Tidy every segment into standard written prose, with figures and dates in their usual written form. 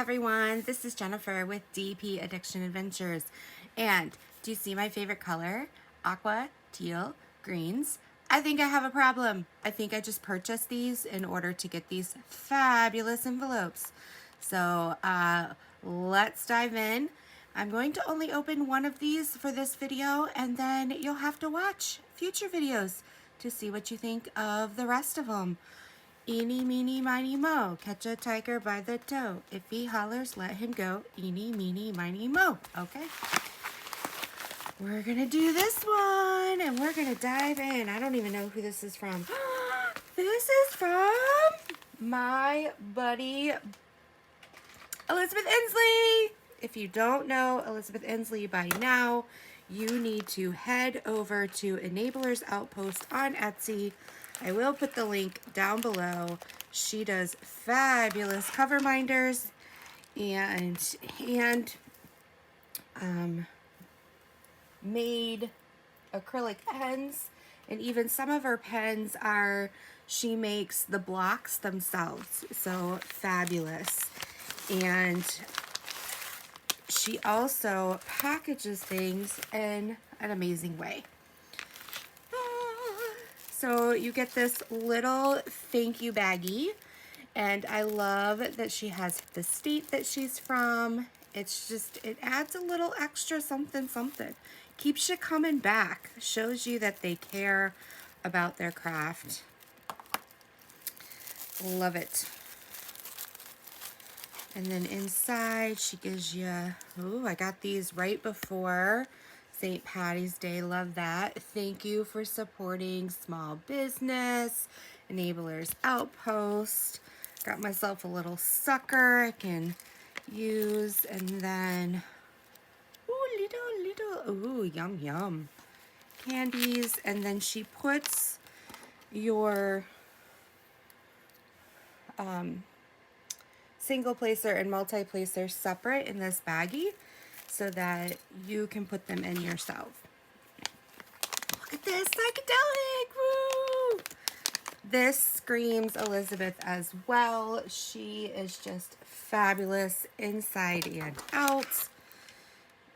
everyone, this is Jennifer with DP Addiction Adventures. And do you see my favorite color? Aqua, teal, greens. I think I have a problem. I think I just purchased these in order to get these fabulous envelopes. So let's dive in. I'm going to only open one of these for this video, and then you'll have to watch future videos to see what you think of the rest of them. Eeny, meeny, miny, mo, catch a tiger by the toe. If he hollers, let him go. Eeny, meeny, miny, mo. Okay. We're gonna do this one, and we're gonna dive in. I don't even know who this is from. This is from my buddy, Elizabeth Inslee. If you don't know Elizabeth Inslee by now, you need to head over to Enablers Outpost on Etsy. I will put the link down below. She does fabulous cover minders and made acrylic pens, and even some of her pens she makes the blocks themselves, so fabulous. And she also packages things in an amazing way. So you get this little thank you baggie, and I love that she has the state that she's from. It's just, it adds a little extra something something. Keeps you coming back. Shows you that they care about their craft. Love it. And then inside she gives you, ooh, I got these right before St. Patty's Day. Love that. Thank you for supporting small business. Enablers Outpost. Got myself a little sucker I can use. And then, ooh, yum, yum. Candies. And then she puts your single placer and multi-placer separate in this baggie so that you can put them in yourself. Look at this, psychedelic, woo! This screams Elizabeth as well. She is just fabulous inside and out,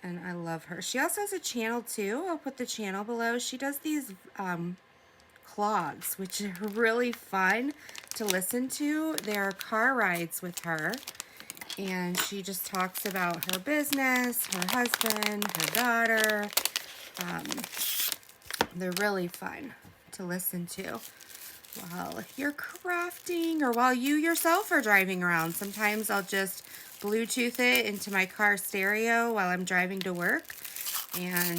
and I love her. She also has a channel too. I'll put the channel below. She does these clogs, which are really fun to listen to. There are car rides with her, and she just talks about her business, her husband, her daughter. They're really fun to listen to while you're crafting or while you yourself are driving around. Sometimes I'll just Bluetooth it into my car stereo while I'm driving to work, and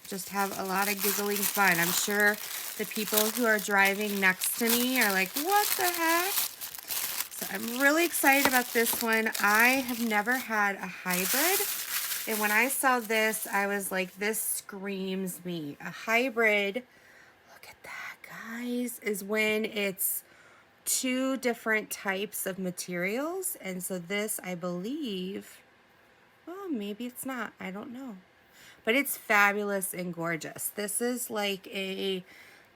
just have a lot of giggling fun. I'm sure the people who are driving next to me are like, what the heck? So I'm really excited about this one. I have never had a hybrid, and when I saw this, I was like, this screams me. A hybrid, look at that, guys, is when it's two different types of materials. And so this, I believe, well, maybe it's not, I don't know. But it's fabulous and gorgeous. This is like a,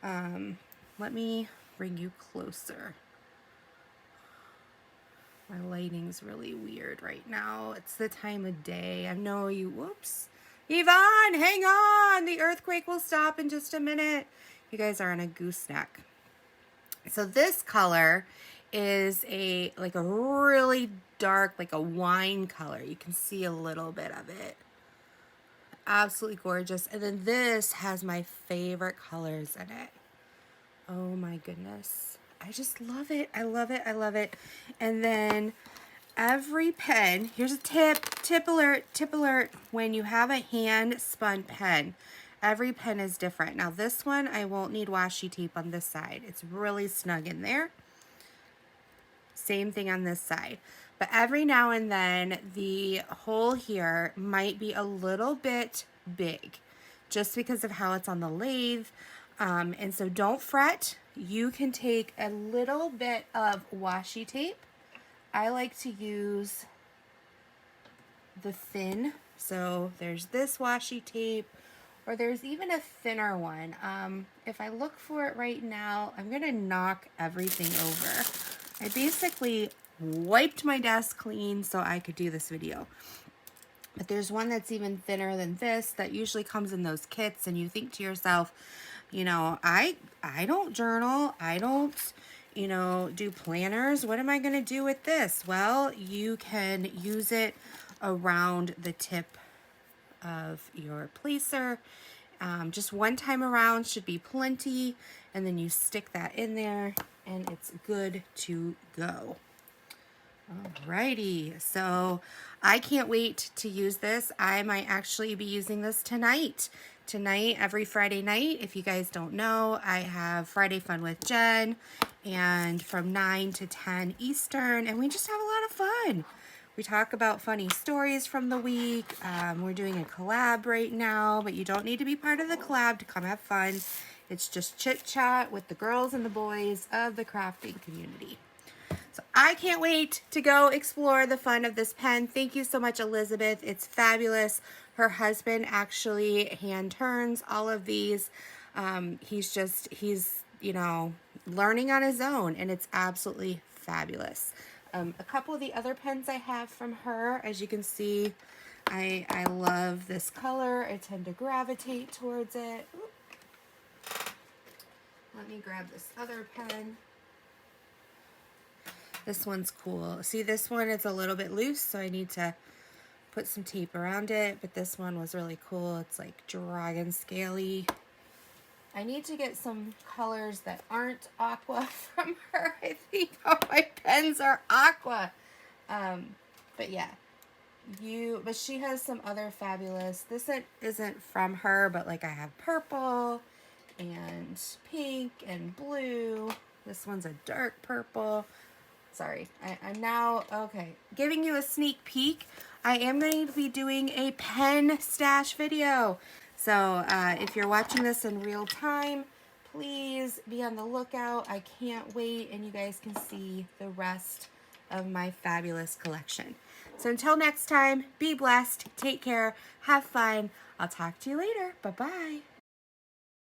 let me bring you closer. My lighting's really weird right now. It's the time of day. I know you, whoops. Yvonne, hang on. The earthquake will stop in just a minute. You guys are on a gooseneck. So this color is like a really dark, like a wine color. You can see a little bit of it. Absolutely gorgeous. And then this has my favorite colors in it. Oh my goodness. I just love it. I love it. I love it. And then every pen, here's a tip alert. When you have a hand spun pen, every pen is different. Now this one, I won't need washi tape on this side. It's really snug in there. Same thing on this side. But every now and then, the hole here might be a little bit big just because of how it's on the lathe. And so don't fret. You can take a little bit of washi tape. I like to use the thin. So there's this washi tape, or there's even a thinner one. If I look for it right now, I'm going to knock everything over. I basically wiped my desk clean so I could do this video. But there's one that's even thinner than this that usually comes in those kits, and you think to yourself, you know, I don't journal, I don't, you know, do planners. What am I going to do with this? Well, you can use it around the tip of your placer. Just one time around should be plenty, and then you stick that in there and it's good to go. Alrighty, so I can't wait to use this. I might actually be using this tonight. Tonight, every Friday night, if you guys don't know, I have Friday Fun with Jen, and from 9 to 10 Eastern, and we just have a lot of fun. We talk about funny stories from the week. We're doing a collab right now, but you don't need to be part of the collab to come have fun. It's just chit chat with the girls and the boys of the crafting community. So I can't wait to go explore the fun of this pen. Thank you so much, Elizabeth. It's fabulous. Her husband actually hand turns all of these. He's, you know, learning on his own, and it's absolutely fabulous. A couple of the other pens I have from her, as you can see, I love this color. I tend to gravitate towards it. Ooh. Let me grab this other pen. This one's cool. See, this one is a little bit loose, so I need to put some tape around it, but this one was really cool. It's like dragon scaly. I need to get some colors that aren't aqua from her. I think all my pens are aqua. But yeah, but she has some other fabulous, this isn't from her, but like I have purple and pink and blue. This one's a dark purple. Sorry, I'm now, okay, giving you a sneak peek. I am going to be doing a pen stash video. So if you're watching this in real time, please be on the lookout. I can't wait, and you guys can see the rest of my fabulous collection. So until next time, be blessed, take care, have fun. I'll talk to you later. Bye-bye.